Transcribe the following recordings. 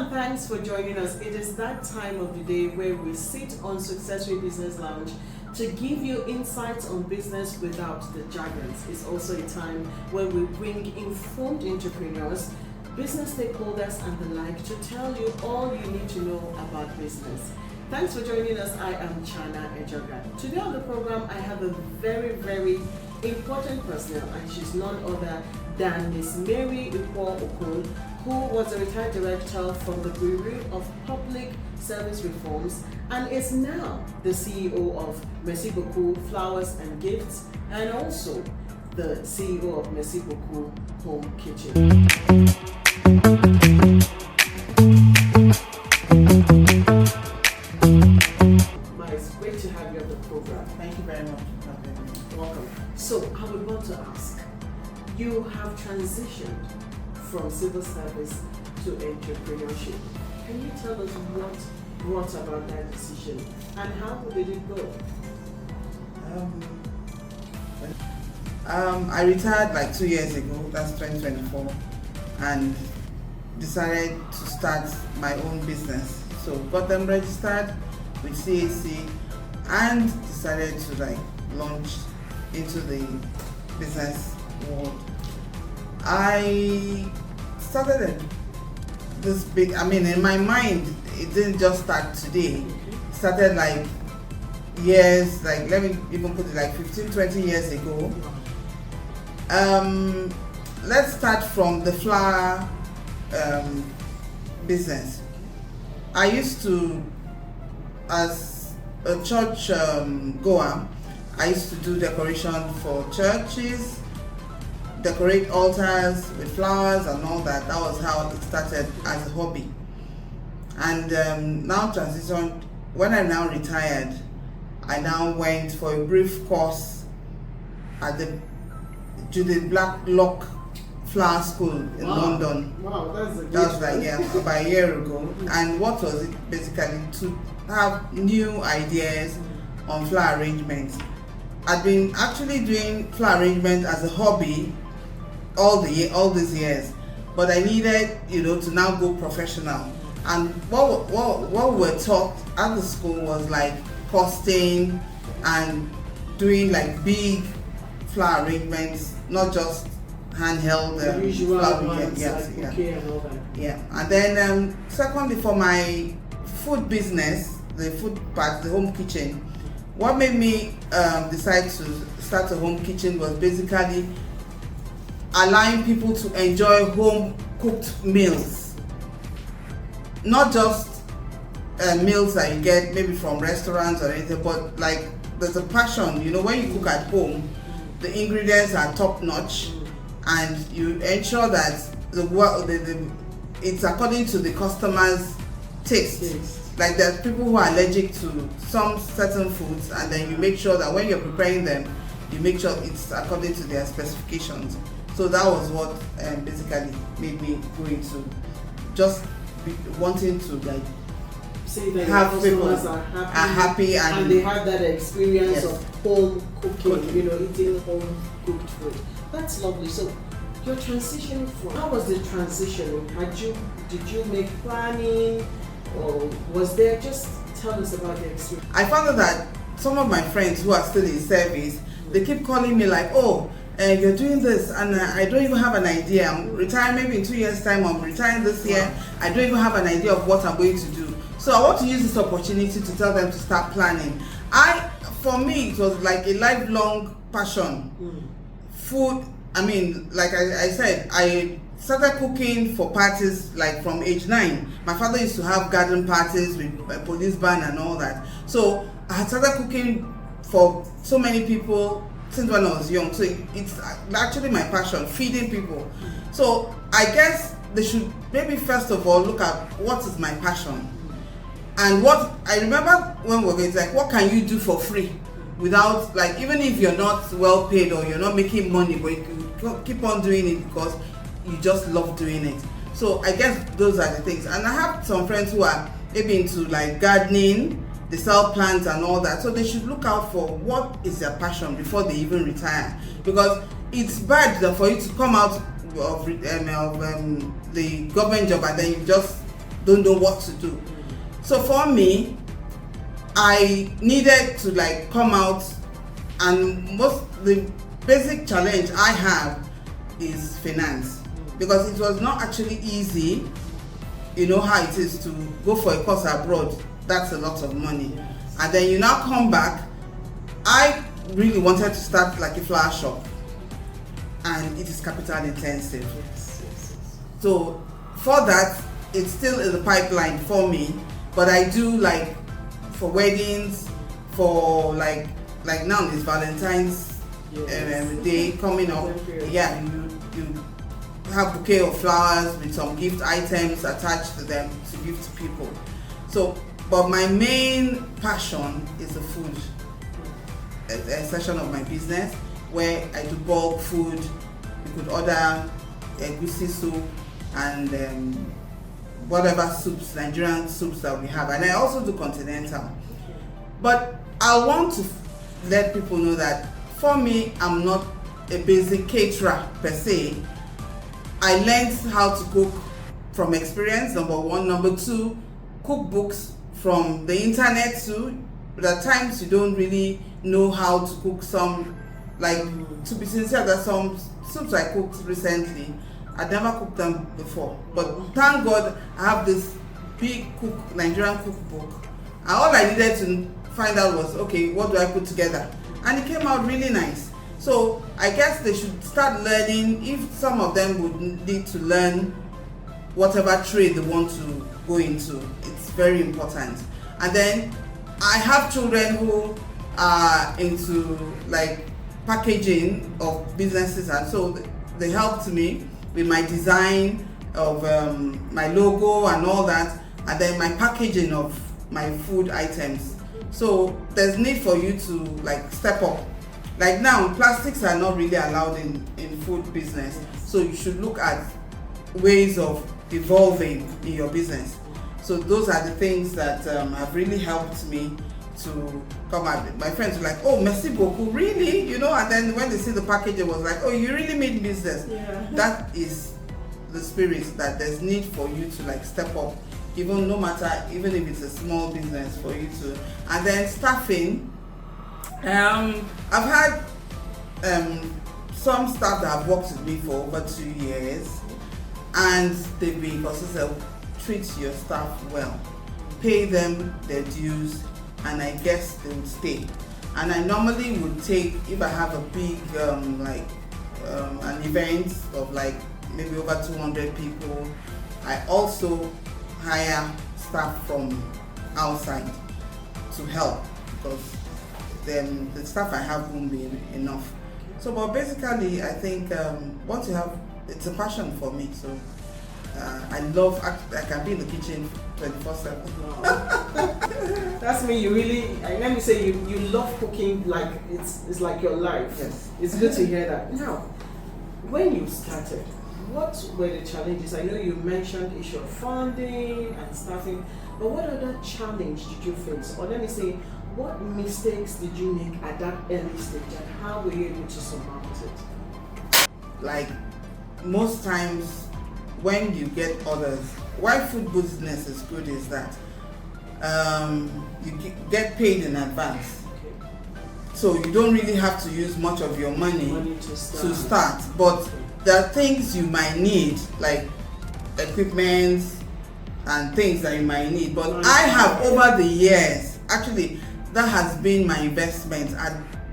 and thanks for joining us. It is that time of the day where we sit on Successful Business Lounge to give you insights on business without the jargons. It's also a time where we bring informed entrepreneurs, business stakeholders and the like to tell you all you need to know about business. Thanks for joining us. I am Chana Ejoga. Today on the program I have a very important personnel, and she's none other than Miss Iquo Okon, who was a retired director from the Bureau of Public Service Reforms and is now the CEO of Mercibeaucoup Flowers and Gifts, and also the CEO of Mercibeaucoup Home Kitchen. It's great to have you on the program. Thank you very much for having me. Welcome. So I would want to ask, you have transitioned from civil service to entrepreneurship. Can you tell us what brought about that decision and how did it go? I retired like 2 years ago, that's 2024, and decided to start my own business. So got them registered with CAC and decided to launch into the business world. I started this big, in my mind, it didn't just start today. It started years, let me even put it 15, 20 years ago. Let's start from the flower business. I used to, as a church goer, I used to do decoration for churches, decorate altars with flowers and all that. That was how it started as a hobby. And now transitioned, when I now retired, I now went for a brief course at the Judith Blacklock Flower School in London. Wow, that's a That was about a year ago. And what was it? Basically to have new ideas on flower arrangements. I'd been actually doing flower arrangement as a hobby all these years, but I needed, to now go professional. And what we were taught at the school was costing and doing big flower arrangements, not just handheld flower arrangements. Yeah. And then secondly, for my food business, the food part, the home kitchen, what made me decide to start a home kitchen was basically allowing people to enjoy home cooked meals, not just meals that you get maybe from restaurants or anything, but there's a passion. When you cook at home, the ingredients are top notch, and you ensure that it's according to the customer's taste. There's people who are allergic to some certain foods, and then you make sure that when you're preparing them, you make sure it's according to their specifications. So that was what basically made me go into just wanting to say that have people are happy and they have that experience yes. of home cooking, eating home cooked food. That's lovely. So your transition how was the transition? Did you make planning, or was there, just tell us about the experience? I found out that some of my friends who are still in service, they keep calling me you're doing this, and I don't even have an idea. I'm retiring maybe in 2 years time, I'm retiring this year. I don't even have an idea of what I'm going to do. So I want to use this opportunity to tell them to start planning. For me, it was a lifelong passion. Food, I said, I started cooking for parties from age 9. My father used to have garden parties with a police band and all that. So I had started cooking for so many people since when I was young. So it's actually my passion, feeding people. So I guess they should maybe first of all look at what is my passion. And what I remember when we were going, what can you do for free without, even if you're not well paid or you're not making money, but you can keep on doing it because you just love doing it. So I guess those are the things. And I have some friends who are maybe into gardening, they sell plants and all that. So they should look out for what is their passion before they even retire. Because it's bad for you to come out of the government job and then you just don't know what to do. So for me, I needed to like come out, and the basic challenge I have is finance, because it was not actually easy. You know how it is to go for a course abroad, that's a lot of money. And then you now come back. I really wanted to start like a flower shop, and it is capital intensive. So for that, it's still in the pipeline for me, but I do like for weddings, for like now it's Valentine's Day coming up. Yeah, you have bouquet of flowers with some gift items attached to them to give to people. So, but my main passion is the food section of my business, where I do bulk food. You could order egusi soup and whatever soups, Nigerian soups that we have, and I also do continental. But I want to let people know that for me, I'm not a basic caterer per se. I learned how to cook from experience, number one. Number two, cookbooks from the internet too. But at times you don't really know how to cook some, like, to be sincere, there's some soups I cooked recently. I'd never cooked them before. But thank God I have this big Nigerian cookbook. And all I needed to find out was, okay, what do I put together? And it came out really nice. So I guess they should start learning. If some of them would need to learn whatever trade they want to go into, it's very important. And then I have children who are into like packaging of businesses, and so they helped me with my design of my logo and all that, and then my packaging of my food items. So there's need for you to like step up. Like now, plastics are not really allowed in food business, so you should look at ways of evolving in your business. So those are the things that have really helped me to come out. My friends were like, oh, Mercibeaucoup, really? You know, and then when they see the package, it was like, oh, you really made business. Yeah. That is the spirit, that there's need for you to like step up, even no matter, even if it's a small business, for you to. And then staffing, I've had some staff that have worked with me for over 2 years, and they've been consistent. Treat your staff well, pay them their dues, and I guess they would stay. And I normally would take, if I have a big an event of like maybe over 200 people, I also hire staff from outside to help, because then the staff I have won't be enough. So, but basically, I think once you have, it's a passion for me. So I can be in the kitchen 24/7. That's me. You really, let me say, you love cooking, like it's like your life. Yes. It's good to hear that. Now, when you started, what were the challenges? I know you mentioned issue of funding and staffing, but what other challenge did you face? Or let me say, what mistakes did you make at that early stage, and how were you able to surmount it? Like most times, when you get orders, why food business is good is that you get paid in advance. Okay. So you don't really have to use much of your money to start. But there are things you might need, like equipment and things that you might need. But I have, over the years, actually, that has been my investment.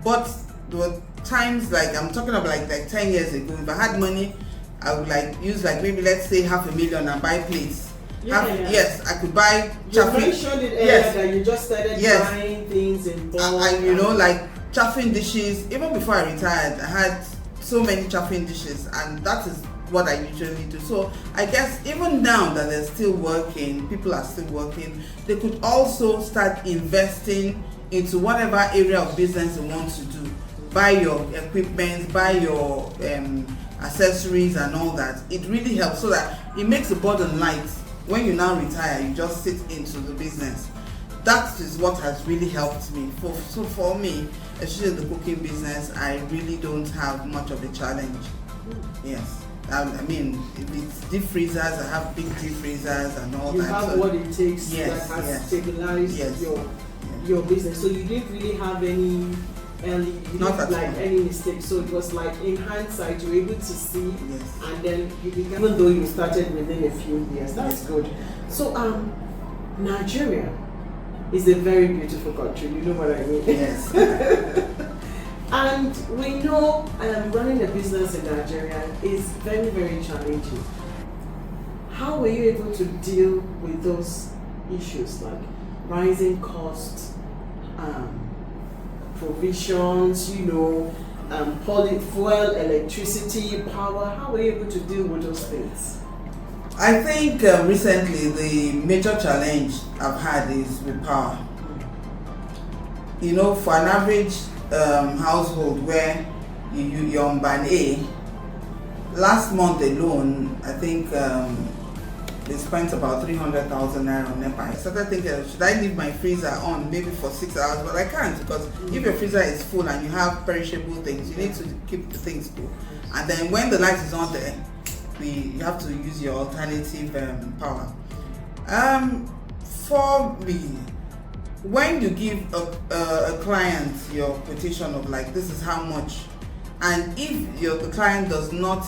But there were times, like I'm talking about like 10 years ago, if I had money, I would like use like maybe let's say 500,000 and buy plates. Yes, I could buy. You mentioned it earlier that you just started buying things in bulk. And you know, like chafing dishes. Even before I retired, I had so many chafing dishes, and that is what I usually do. So I guess even now that they're still working, people are still working, they could also start investing into whatever area of business they want to do. Buy your equipment, buy your accessories and all that. It really helps, so that it makes the burden light. When you now retire, you just sit into the business. That is what has really helped me. So for me, especially the cooking business, I really don't have much of a challenge. Yes. I mean, if it's deep freezers, I have big deep freezers and all you that. have so what it takes yes, that has yes, stabilized yes, your business. So you didn't really have any Not at like all. any mistakes. So it was like in hindsight you were able to see, Yes. and then you began, even though you started within a few years. That's good. So Nigeria is a very beautiful country. You know what I mean? Yes. And we know running a business in Nigeria is very, very challenging. How were you able to deal with those issues like rising costs, provisions, fuel, electricity, power? How were you able to deal with those things? I think recently the major challenge I've had is with power. You know, for an average household where you're on band A, last month alone, I think they spent about 300,000 naira on NEPA. I started thinking, should I leave my freezer on maybe for 6 hours? But I can't, because if your freezer is full and you have perishable things, you need to keep the things cool. And then when the light is on there, you have to use your alternative power. For me, when you give a client your quotation of like, this is how much, and if the client does not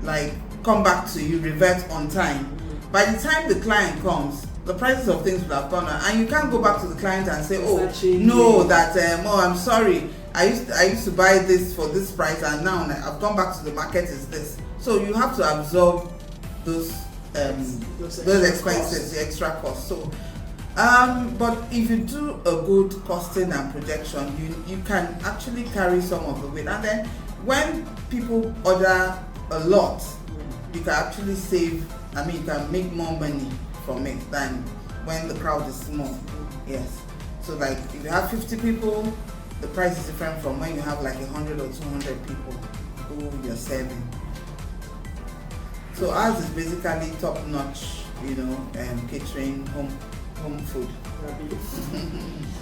like come back to you, revert on time, by the time the client comes, the prices of things will have gone up, and you can't go back to the client and say, oh no, that oh, I'm sorry, I used to buy this for this price, and now I've gone back to the market, is this. So you have to absorb those expenses, the extra costs. So but if you do a good costing and projection, you can actually carry some of the weight. And then when people order a lot, you can actually save, you can make more money from it than when the crowd is small. Yes. So like if you have 50 people, the price is different from when you have like 100 or 200 people who you're serving. So ours is basically top notch, catering, home food.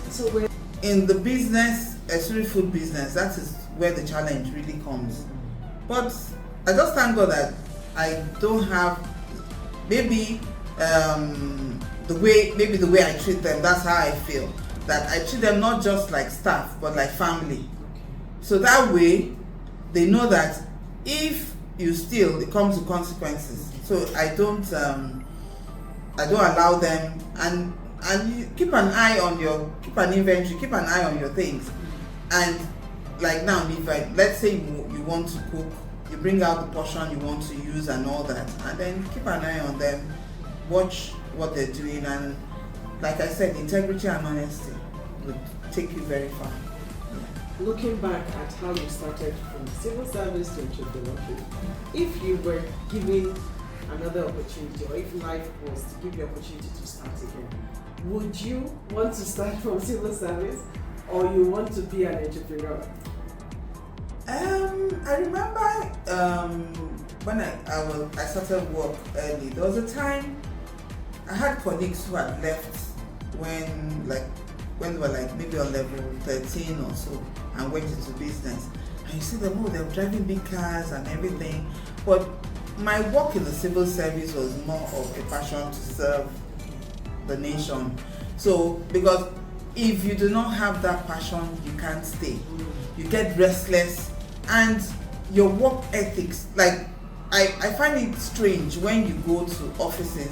So in the business, especially food business, that is where the challenge really comes. But I just thank God that I don't have maybe the way I treat them. That's how I feel. That I treat them not just like staff, but like family. So that way, they know that if you steal, it comes with consequences. So I don't allow them, and you keep an eye on keep an inventory, keep an eye on your things. And like now, if let's say you want to cook, you bring out the portion you want to use and all that, and then keep an eye on them, watch what they're doing, and like I said, integrity and honesty would take you very far. Looking back at how you started from civil service to entrepreneurship, if you were given another opportunity, or if life was to give you an opportunity to start again, would you want to start from civil service, or you want to be an entrepreneur? I remember when I started work early, there was a time I had colleagues who had left when they were like maybe on level 13 or so, and went into business. And you see them, they're driving big cars and everything. But my work in the civil service was more of a passion to serve the nation. So, because if you do not have that passion, you can't stay. You get restless, and your work ethics, like I find it strange when you go to offices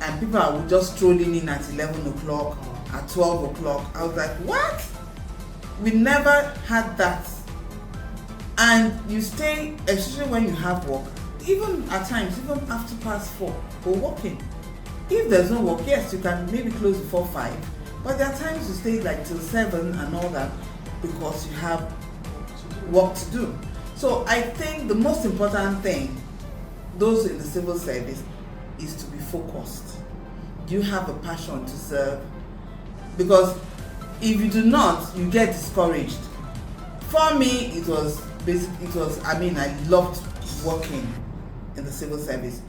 and people are just strolling in at 11 o'clock, at 12 o'clock. I was like, what? We never had that. And you stay, especially when you have work, even at times, even after past 4, we're working. If there's no work, yes, you can maybe close before 5, but there are times you stay like till 7 and all that because you have work to do. So I think the most important thing, those in the civil service, is to be focused. You have a passion to serve, because if you do not, you get discouraged. For me, I loved working in the civil service.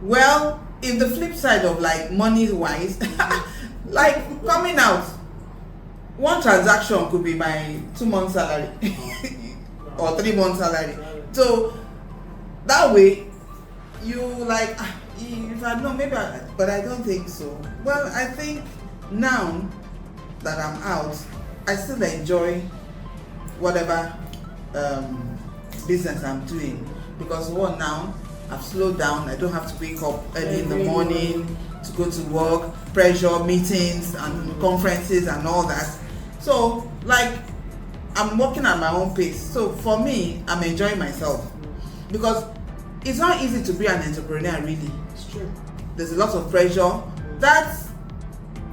Well, in the flip side of like money wise, like coming out, one transaction could be my 2 months salary or 3 months salary. So that way you like, if I know, maybe but I don't think so. Well, I think now that I'm out, I still enjoy whatever business I'm doing, because now I've slowed down. I don't have to wake up early in the morning to go to work, pressure, meetings and conferences and all that. So like, I'm working at my own pace. So for me, I'm enjoying myself, because it's not easy to be an entrepreneur, really. It's true. There's a lot of pressure. That's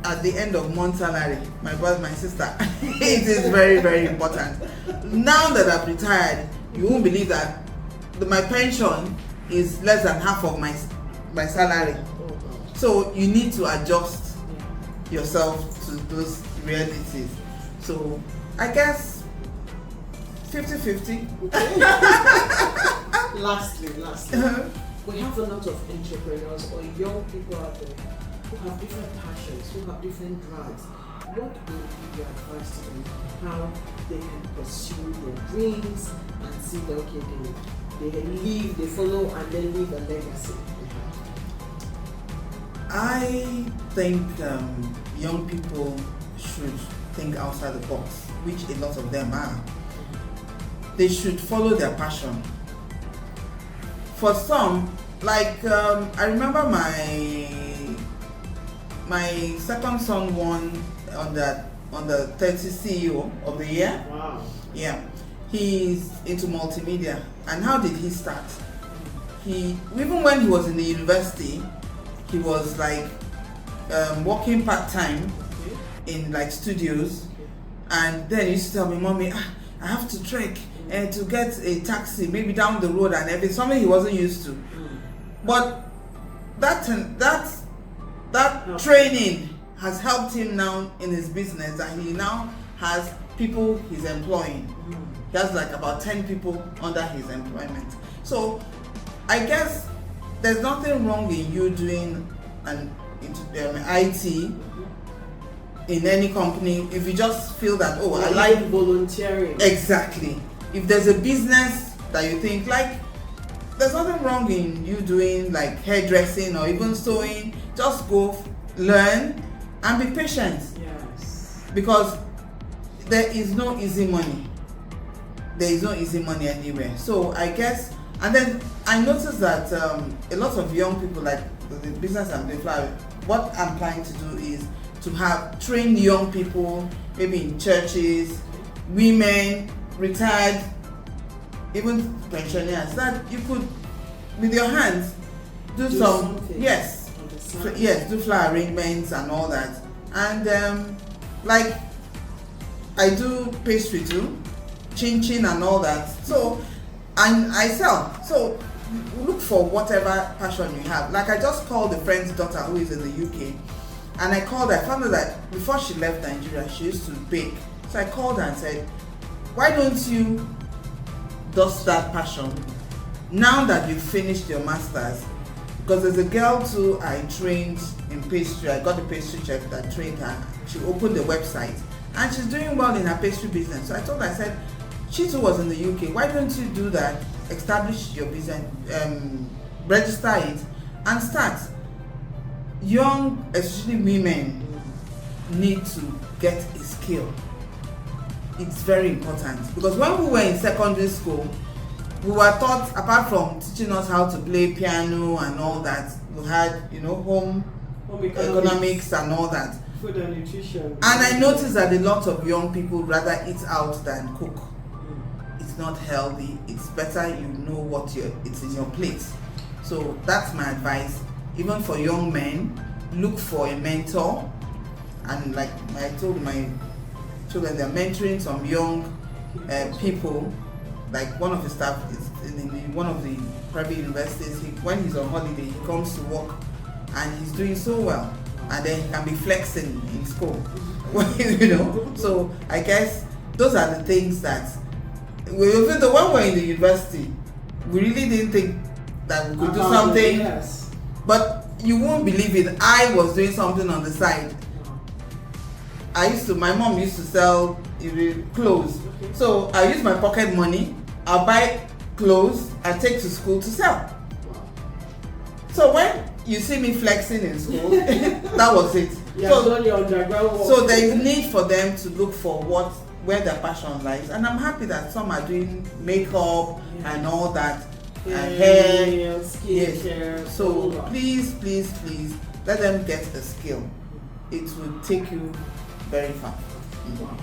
at the end of month salary, my brother, my sister. It is very, very important. Now that I've retired, you won't believe that my pension is less than half of my salary. So you need to adjust yourself to those realities. So I guess 50-50. Lastly, we have a lot of entrepreneurs or young people out there who have different passions, who have different drives. What would be your advice to them? How they can pursue their dreams and see that they follow and then leave a legacy? I think young people should think outside the box, which a lot of them are. They should follow their passion. For some, like I remember my second son won on the 30 CEO of the year. Wow. Yeah, he's into multimedia. And how did he start? Even when he was in the university, he was like working part-time in like studios, and then he used to tell me, "Mommy, I have to trek and to get a taxi, maybe down the road and everything," something he wasn't used to. But that training has helped him now in his business, and he now has people he's employing. He has like about 10 people under his employment. So I guess there's nothing wrong in you doing IT in any company if you just feel that, oh, I like volunteering. Exactly. If there's a business that you think like, there's nothing wrong in you doing like hairdressing or even sewing. Just go learn and be patient. Yes. Because there is no easy money. There is no easy money anywhere. So I guess, and then I noticed that a lot of young people, like the business I'm doing, what I'm planning to do is to have trained young people, maybe in churches, women, retired, even pensioners, that you could, with your hands, do some, yes, do flower arrangements and all that. And like I do pastry too, chin and all that. So, and I sell. So look for whatever passion you have. Like I just called a friend's daughter who is in the UK, and I called her. I found out that before she left Nigeria, she used to bake. So I called her and said, why don't you dust that passion now that you've finished your masters? Because there's a girl too I trained in pastry. I got a pastry chef that trained her. She opened the website and she's doing well in her pastry business. So I told her, I said, she too was in the UK. Why don't you do that? Establish your business, register it and start. Young, especially women, need to get a skill. It's very important, because when we were in secondary school, we were taught, apart from teaching us how to play piano and all that, we had, home economics and all that. Food and nutrition. And I noticed that a lot of young people rather eat out than cook. It's not healthy. It's better you know what it's in your plate. So that's my advice. Even for young men, look for a mentor. And like I told my children, they're mentoring some young people. Like one of the staff is in one of the private universities. When he's on holiday, he comes to work and he's doing so well. And then he can be flexing in school. So I guess those are the things that even though when we were in the university, we really didn't think that we could do something. Yes. But you won't believe it, I was doing something on the side. My mom used to sell clothes. So I use my pocket money, I'll buy clothes I take to school to sell. So when you see me flexing in school, that was it. Done your underground work. So there is need for them to look for where their passion lies, and I'm happy that some are doing makeup and all that, and hair, skincare. So please, let them get a skill. It will take you very far. Wow.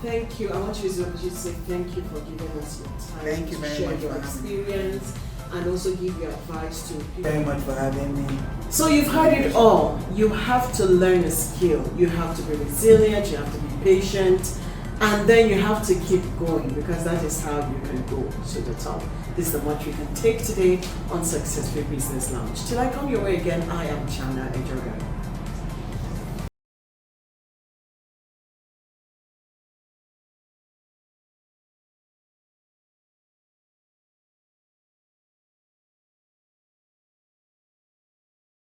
Thank you. I want you to say thank you for giving us your time. Thank you very much for your experience and also give your advice to people. Very much for having me. So you've heard it all. You have to learn a skill. You have to be resilient. You have to be patient. And then you have to keep going, because that is how you can go to the top. This is the much we can take today on Successful Business Lounge. Till I come your way again, I am Chana Ejoga.